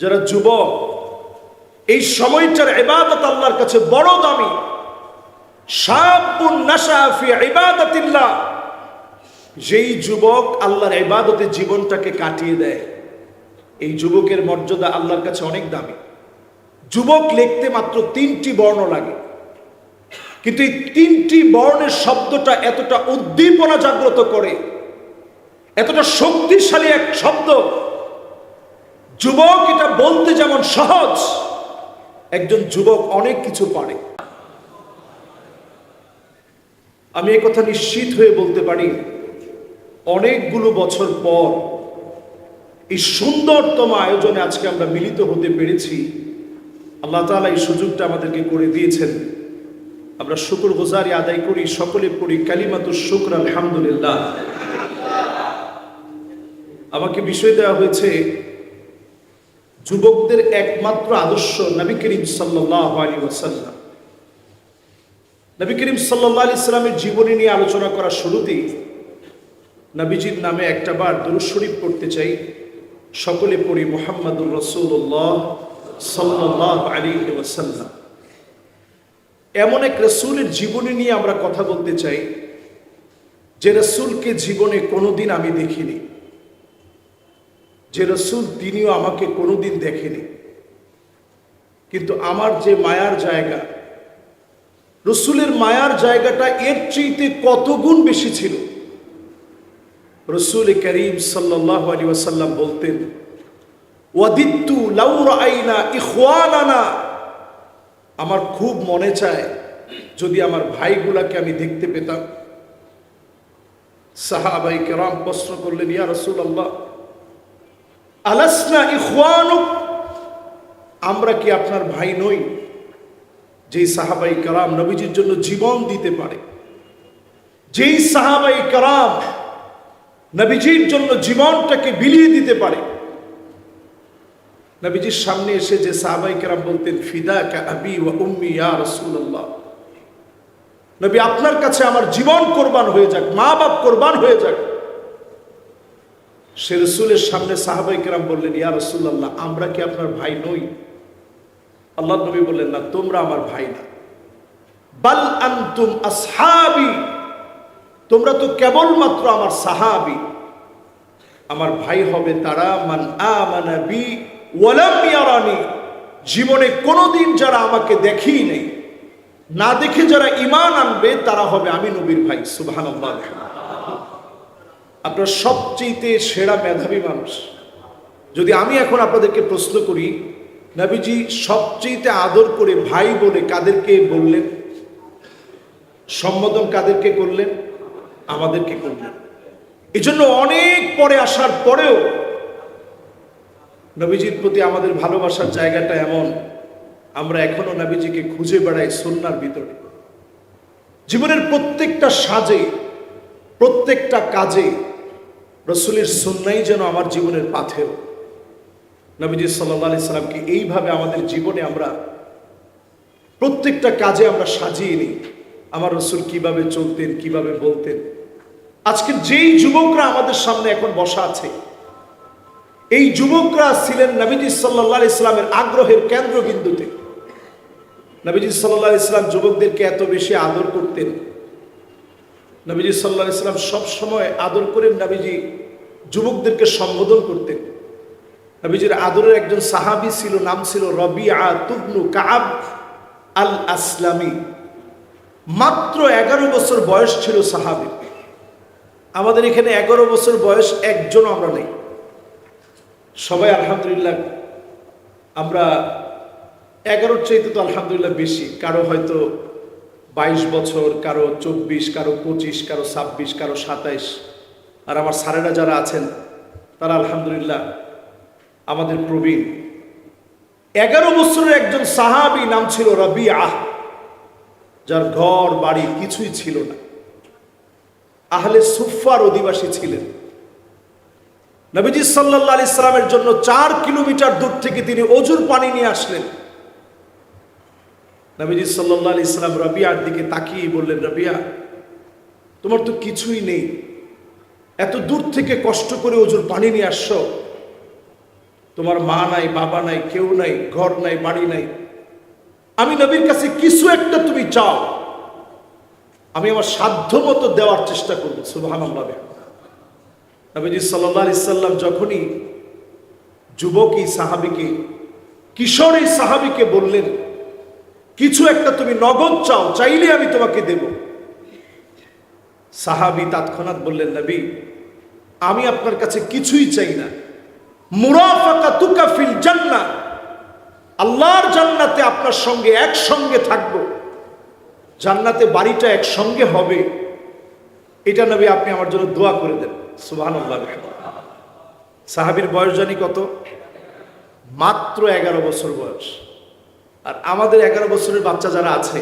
যারা যুবক, এই সময়টার ইবাদত আল্লাহর কাছে বড় দামি। শাবুন নাশা ফি ইবাদাতিল্লাহ, যেই যুবক আল্লাহর ইবাদতে জীবনটাকে কাটিয়ে দেয়, এই যুবকের মর্যাদা আল্লাহর কাছে অনেক দামি। যুবক লিখতে মাত্র 3টি বর্ণ লাগে, কিন্তু এই 3টি বর্ণের শব্দটা এতটা উদ্দীপনা জাগ্রত করে, এতটা শক্তিশালী এক শব্দ। যুবক এটা বলতে যেমন সহজ, একজন যুবক অনেক কিছু পারে। আমি এই কথা নিশ্চিত হয়ে বলতে পারি, অনেকগুলো বছর পর এই সুন্দরতম আয়োজনে আজকে আমরা মিলিত হতে পেরেছি। আল্লাহ তাআলা এই সুযোগটা আমাদেরকে করে দিয়েছেন। আমরা শুকরগুজারি আদায় করি, সকলে পড়ি কালিমাতুশ শুকর আলহামদুলিল্লাহ। আমাকে বিষয় দেওয়া হয়েছে যুবকদের একমাত্র আদর্শ নবী করিম সাল্লাল্লাহু আলাইহি ওয়াসাল্লাম। নবী করিম সাল্লাল্লাহু আলাইহি সাল্লামের জীবনী নিয়ে আলোচনা করার শুরুতেই নবীজির নামে একটাবার দুরূদ শরীফ পড়তে চাই। সকলে পড়ি মুহাম্মাদুর রাসূলুল্লাহ সাল্লাল্লাহু আলাইহি ওয়াসাল্লাম। এমন এক রাসূলের জীবনী নিয়ে আমরা কথা বলতে চাই, যে রাসূলকে জীবনে কোনোদিন আমি দেখিনি, যে রাসূল তিনিও আমাকে কোনোদিন দেখেনি, কিন্তু আমার যে মায়ার জায়গা, রাসূলের মায়ার জায়গাটা এর চাইতে কত গুণ বেশি ছিল। রাসূল করিম সাল্লাল্লাহু আলাইহি ওয়াসাল্লাম বলতেন, ওয়াদিত্তু লাউ রাআইনা ইখওয়ানানা, আমার খুব মনে চায় যদি আমার ভাইগুলাকে আমি দেখতে পেতাম। সাহাবায়ে কেরাম প্রশ্ন করলেন, ইয়া রাসূলুল্লাহ আলাসনা ইখওয়ানুক, আমরা কি আপনার ভাই নই? যেই সাহাবায়ে কেরাম নবীজির জন্য জীবন দিতে পারে, যেই সাহাবায়ে কেরাম নবীজির জন্য জীবনটাকে বিলিয়ে দিতে পারে, নবীজির সামনে এসে যে সাহাবায়ে কেরাম বলতেন, ফিদাকা আবি ওয়া উম্মি ইয়া রাসূলুল্লাহ, নবী আপনার কাছে আমার জীবন কোরবান হয়ে যাক, মা বাপ কোরবান হয়ে যাক। সে রাসূলের সামনে সাহাবায়ে কেরাম বললেন, ইয়া রাসূলুল্লাহ আমরা কি আপনার ভাই নই? আল্লাহর নবী বললেন, না, তোমরা আমার ভাই না, বাল আনতুম আসহাবি, তোমরা তো কেবলমাত্র আমার সাহাবী। আমার ভাই হবে তারা মান আমানা বি ওয়া লাম ইয়ারানি, জীবনে কোনোদিন যারা আমাকে দেখেই নেই, না দেখে যারা ঈমান আনবে তারা হবে আমি নবীর ভাই। সুবহানাল্লাহ। আপনার সবচেয়ে সেরা মেধাবী মানুষ। যদি আমি এখন আপনাদেরকে প্রশ্ন করি, নবীজি সবচেয়ে আদর করে ভাই বলে কাদেরকে বললেন? সম্বোধন কাদেরকে করলেন? আমাদেরকে করলেন। এই জন্য অনেক পরে আসার পরেও নবীজির প্রতি আমাদের ভালোবাসার জায়গাটা এমন, আমরা এখনো নবীজিকে খুঁজে বেড়াই সুন্নাহর ভিতরে। জীবনের প্রত্যেকটা সাজে, প্রত্যেকটা কাজে রাসূলের সুন্নাহই যেন আমার জীবনের পাথেয়। নবীজি সাল্লাল্লাহু আলাইহি সাল্লামকে এইভাবে আমাদের জীবনে আমরা প্রত্যেকটা কাজে আমরা সাজিয়ে নিই। আমার রাসূল কিভাবে চলতেন, কিভাবে বলতেন। আজকে যেই যুবকরা আমাদের সামনে এখন বসা আছে, এই যুবকরা ছিলেন নবীজি সাল্লাল্লাহু আলাইহি সাল্লামের আগ্রহের কেন্দ্রবিন্দুতে। নবীজি সাল্লাল্লাহু আলাইহি সাল্লাম যুবকদেরকে এত বেশি আদর করতেন। নবীজি সাল্লাল্লাহু আলাইহি সাল্লাম সব সময় আদর করেন, নবীজি যুবকদেরকে সম্বোধন করতেন। নবীজির আদরের একজন সাহাবী ছিল, নাম ছিল রবিআ ইবনু কাব আল আসলামী। মাত্র 11 বছর বয়স ছিল সাহাবী। আমাদের এখানে 11 বছর বয়স একজন আমরা নেই, সবাই আলহামদুলিল্লাহ আমরা 11-র চাইতে তো আলহামদুলিল্লাহ বেশি। কারো হয়তো 22 বছর, কারো 24, কারো 25, কারো 26, কারো 27। আর আমার স্যারেরা যারা আছেন তারা আলহামদুলিল্লাহ আমাদের প্রবীণ। 11 বছরের একজন সাহাবী, নাম ছিল রবিআ, যার ঘর বাড়ি কিছুই ছিল না, আহলে সুফার অধিবাসী ছিলেন। নবীজি সাল্লাল্লাহু আলাইহি সাল্লামের জন্য 4 কিলোমিটার দূর থেকে তিনি অজুর পানি নিয়ে আসলেন। নবীজি সাল্লাল্লাহু আলাইহি সাল্লাম রবিআর দিকে তাকিয়ে বললেন, রবিআ তোমার তো কিছুই নেই, এত দূর থেকে কষ্ট করে অজুর পানি নিয়ে আসছো, তোমার মা নাই, বাবা নাই, কেউ নাই, ঘর নাই, বাড়ি নাই, আমি নবীর কাছে কিছু একটা তুমি চাও, আমি আমার সাধ্য মতো দেওয়ার চেষ্টা করবো। সুবহানাল্লাহ। নবীজি সাল্লাল্লাহু আলাইহি সাল্লাম যখনই যুবক এই সাহাবীকে, কিশোর এই সাহাবীকে বললেন, কিছু একটা তুমি নগদ চাও, চাইলে আমি তোমাকে দেব। সাহাবী তৎক্ষণাৎ বললেন, নবী, আমি আপনার কাছে কিছুই চাই না, মুরাফাকাতুকা ফিল জান্নাহ, আল্লাহর জান্নাতে আপনার সঙ্গে একসঙ্গে থাকবো, জান্নাতে বাড়িটা একসঙ্গে হবে, এটা নবী আপনি আমার জন্য দোয়া করে দেন। সুবহানাল্লাহ। সাহাবীর বয়স জানি কত? মাত্র 11 বছর বয়স। আর আমাদের 11 বছরের বাচ্চা যারা আছে,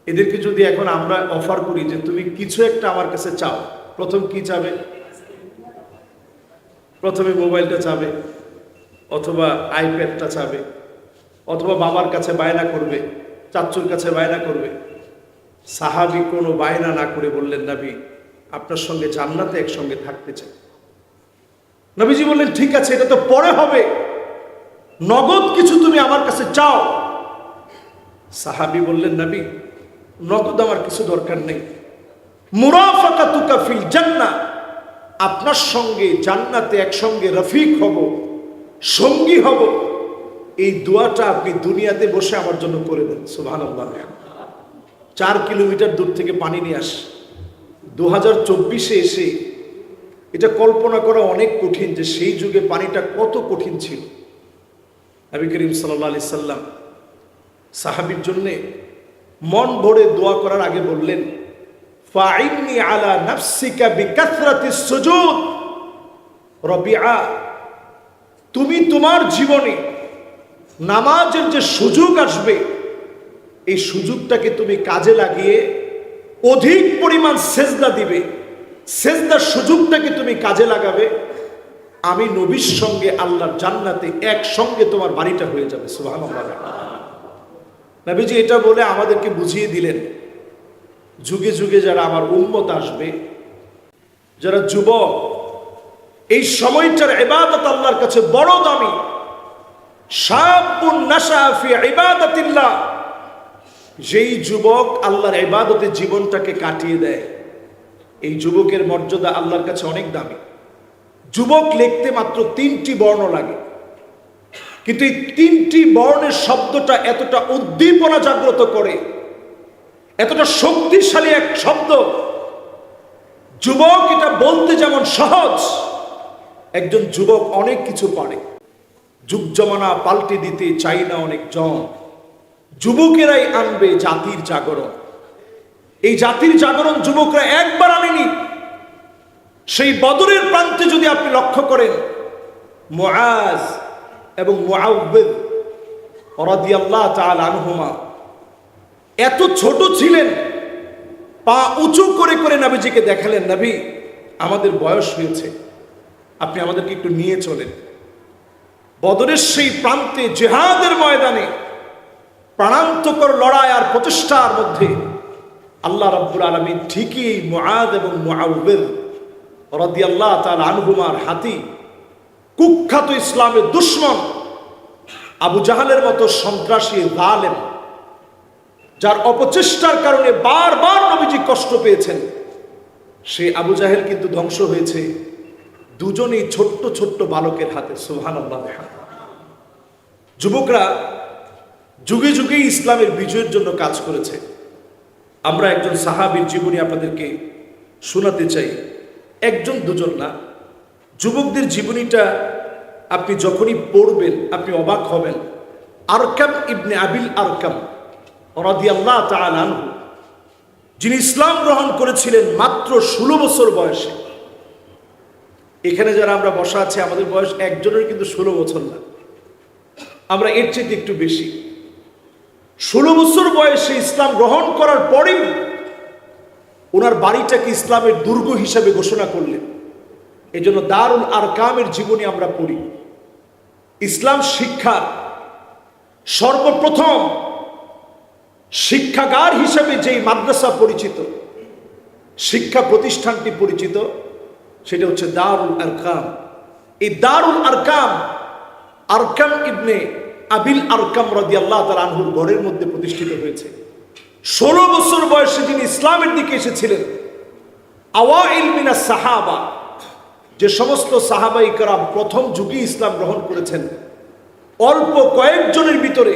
এদেরকে যদি এখন আমরা অফার করি যে তুমি কিছু একটা আমার কাছে চাও, প্রথম কি চাবে? প্রথমে মোবাইলটা চাবে, অথবা আইপ্যাডটা চাবে, অথবা বাবার কাছে বায়না করবে, চাচ্চুর কাছে বায়না করবে। সাহাবী কোনো বায়না না করে বললেন, নবী, আপনার সঙ্গে জান্নাতে একসঙ্গে থাকতে চাই। নবীজি বললেন, ঠিক আছে, এটা তো পরে হবে, নগদ কিছু তুমি আমার কাছে চাও। সাহাবী বললেন, নবী, নগদ আমার কিছু দরকার নেই, মুরাফাকাতুকা ফিল জান্নাহ, আপনার সঙ্গে জান্নাতে একসঙ্গে রফিক হব, সঙ্গী হব, এই দোয়াটা আপনি দুনিয়াতে বসে আমার জন্য করে দেন। সুবহানাল্লাহ। 4 কিলোমিটার দূর থেকে পানি নিয়ে আস, 2024-এ এসে এটা কল্পনা করা অনেক কঠিন যে সেই যুগে পানিটা কত কঠিন ছিল। নবী করিম সাল্লাল্লাহু আলাইহি সাল্লাম সাহাবীর জন্য মন ভরে দোয়া করার আগে বললেন, ফাইন্নি আলা নাফসিকা বিকাসরাতিস সুজুদ, রবিআ, তুমি তোমার জীবনে নামাজের যে সুযোগ আসবে, এই সুযোগটাকে তুমি কাজে লাগিয়ে অধিক পরিমাণ সেজদা দিবে, সেজদার সুযোগটাকে তুমি কাজে লাগাবে, আমি নবীর সঙ্গে আল্লাহর জান্নাতে একসঙ্গে তোমার বাড়িটা হয়ে যাবে। সুবহানাল্লাহ। নবীজি এটা বলে আমাদেরকে বুঝিয়ে দিলেন, যুগে যুগে যারা আমার উম্মত আসবে, যারা যুবক, এই সময়টার ইবাদত আল্লাহর কাছে বড় দামি। শাবুন নাশা ফি ইবাদাতিল্লাহ, যেই যুবক আল্লাহর ইবাদতে জীবনটাকে কাটিয়ে দেয়, এই যুবকের মর্যাদা আল্লাহর কাছে অনেক দামি। যুবক লিখতে মাত্র 3টি বর্ণ লাগে, কিন্তু এই 3টি বর্ণের শব্দটা এতটা উদ্দীপনা জাগ্রত করে, এতটা শক্তিশালী এক শব্দ। যুবক এটা বলতে যেমন সহজ, একজন যুবক অনেক কিছু পারে। যুগ জমানা পাল্টে দিতে চাই না অনেক জন, যুবকেরাই আনবে জাতির জাগরণ। এই জাতির জাগরণ যুবকরা একবার আনেনি। সেই বদরের প্রান্তে যদি আপনি লক্ষ্য করেন, মুআজ এবং মুআউবিদ রাদিয়াল্লাহু তাআলা আনহুমা এত ছোট ছিলেন, পা উঁচু করে করে নবীজিকে দেখালেন, নবী, আমাদের বয়স হয়েছে, আপনি আমাদেরকে একটু নিয়ে চলেন। বদরের সেই প্রান্তে, জিহাদের ময়দানে, প্রাণান্তকর লড়াই আর প্রচেষ্টার মধ্যে আল্লাহ রাব্বুল আলামিন ঠিকই মুআদ এবং মুআউবিদ রাদিয়াল্লাহু তাআলা আনহুমার হাতি, কুখ্যাত ইসলামের দুশমন আবু জাহালের মতো সন্ত্রাসী জালেম, যার অপচেষ্টার কারণে বারবার নবীজি কষ্ট পেয়েছেন, সেই আবু জাহেল কিন্তু ধ্বংস হয়েছে দুজনেই ছোট্ট ছোট্ট বালকের হাতে। সুবহানাল্লাহ। যুবকরা যুগে যুগে ইসলামের বিজয়ের জন্য কাজ করেছে। আমরা একজন সাহাবীর জীবনী আপনাদেরকে শোনাতে চাই, একজন দুজন না, যুবকদের জীবনীটা আপনি যখনই পড়বেন আপনি অবাক হবেন। আরকাম ইবনে আবিল আরকাম রাদিয়াল্লাহু তাআলা আনহু, যিনি ইসলাম গ্রহণ করেছিলেন মাত্র 16 বছর বয়সে। এখানে যারা আমরা বসা আছি, আমাদের বয়স একজনের কিন্তু 16 বছর না, আমরা এর চেয়ে একটু বেশি। 16 বছর বয়সে ইসলাম গ্রহণ করার পরেই ওনার বাড়িটাকে ইসলামের দুর্গ হিসাবে ঘোষণা করলেন। এই জন্য দারুল আরকামের জীবনী আমরা পড়ি। ইসলাম শিক্ষার সর্বপ্রথম শিক্ষাগার হিসাবে যেই মাদ্রাসা পরিচিত, শিক্ষা প্রতিষ্ঠানটি পরিচিত, সেটা হচ্ছে দারুল আরকাম। এই দারুল আরকাম আরকাম ইবনে আবিল আরকাম রাদিয়াল্লাহু তাআলা আনহুর ঘরের মধ্যে প্রতিষ্ঠিত হয়েছে। 16 বছর বয়সে যিনি ইসলামের দিকে এসেছিলেন, আওয়াইল মিনাস সাহাবা, যে সমস্ত সাহাবাই কেরাম প্রথম যুগে ইসলাম গ্রহণ করেছেন, অল্প কয়েকজনের ভিতরে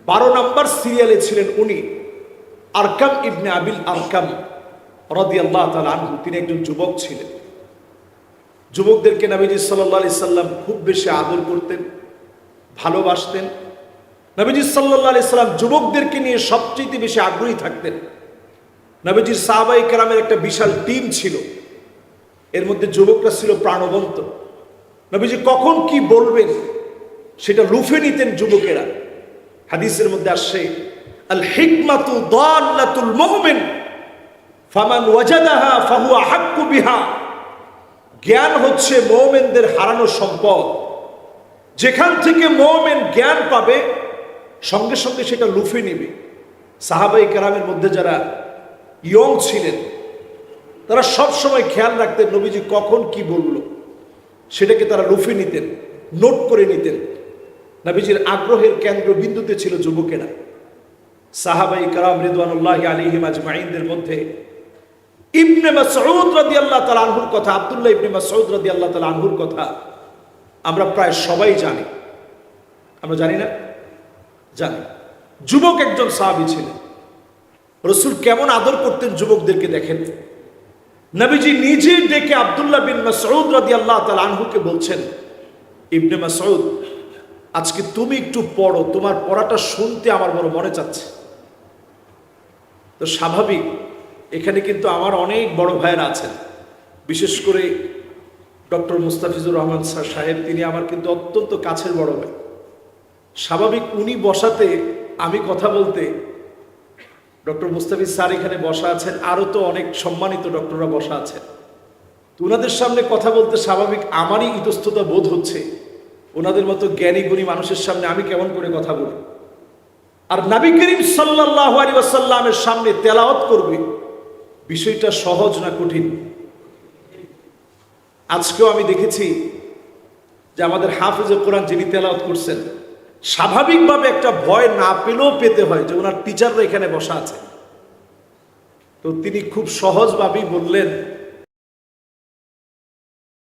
12 নম্বর সিরিয়ালে ছিলেন উনি, আরকাম ইবনে আবিল আরকাম রাদিয়াল্লাহু তাআলা আনহু। তিনি একজন যুবক ছিলেন। যুবকদেরকে নবীজি সাল্লাল্লাহু আলাইহি সাল্লাম খুব বেশি আদর করতেন, ভালোবাসতেন। নবীজি সাল্লাল্লাহু আলাইহি সাল্লাম যুবকদেরকে নিয়ে সবচেয়ে বেশি আগ্রহী থাকতেন। নবীজির সাহাবায়ে কেরামের একটা বিশাল টিম ছিল, এর মধ্যে যুবকরা ছিল প্রাণবন্ত। নবীজি কখন কি বলবেন সেটা লুফে নিতেন যুবকেরা। হাদিসের মধ্যে আসছে, আল হিকমাতু দাল্লাতুল মুমিন ফামান ওয়াজাদাহা ফাহুয়া হাক্কু বিহা। জ্ঞান হচ্ছে মুমিনদের হারানো সম্পদ। যেখান থেকে মুমিন জ্ঞান পাবে সঙ্গে সঙ্গে সেটা লুফে নেবে। সাহাবায়ে কেরামের মধ্যে যারা ইয়ং ছিলেন তারা সব সময় খেয়াল রাখতেন নবীজি কখন কি বলল, সেটাকে তারা লুফে নিতেন, নোট করে নিতেন। নবীজির আগ্রহের কেন্দ্রবিন্দুতে ছিল যুবকেরা। সাহাবায়ে কেরাম রিদওয়ানুল্লাহি আলাইহিম আজমাইনদের মধ্যে ইবনে মাসউদ রাদিয়াল্লাহু তাআলা আনহুর কথা, আব্দুল্লাহ ইবনে মাসউদ রাদিয়াল্লাহু তাআলা আনহুর কথা আমরা প্রায় সবাই জানি। আমরা জানি না? জানি। যুবক একজন সাহাবী ছিলেন। রাসূল কেমন আদর করতেন যুবকদেরকে দেখেন। নবীজি নিজে ডেকে আব্দুল্লাহ বিন মাসউদ রাদিয়াল্লাহু তাআলা আনহুকে বলছেন, ইবনে মাসউদ, আজকে তুমি একটু পড়ো, তোমার পড়াটা শুনতে আমার বড় মনে চাচ্ছে। তো স্বাভাবিক, এখানে কিন্তু আমার অনেক বড় ভাইয়েরা আছেন, বিশেষ করে ডক্টর মুস্তাফিজুর রহমান সাহেব, তিনি আমার কিন্তু অত্যন্ত কাছের বড় ভাই। স্বাভাবিক উনি বসাতে আমি কথা বলতে, ডক্টর মুস্তাফিজ স্যার এখানে বসা আছেন, আরও তো অনেক সম্মানিত ডক্টররা বসা আছেন, তো ওনাদের সামনে কথা বলতে স্বাভাবিক আমারই ইতস্ততা বোধ হচ্ছে। ওনাদের মতো জ্ঞানী গুণী মানুষের সামনে আমি কেমন করে কথা বলি। আর নবী করিম সাল্লাল্লাহু আলাইহি ওয়াসাল্লামের সামনে তেলাওয়াত করবে, বিষয়টা সহজ না কঠিন? আজকেও আমি দেখেছি যে আমাদের হাফেজে কোরআন যিনি তেলাওয়াত করছেন, স্বাভাবিকভাবে একটা ভয় না পেলেও পেতে হয় যে ওনার টিচাররা এখানে বসা আছে। তো তিনি খুব সহজভাবেই বললেন,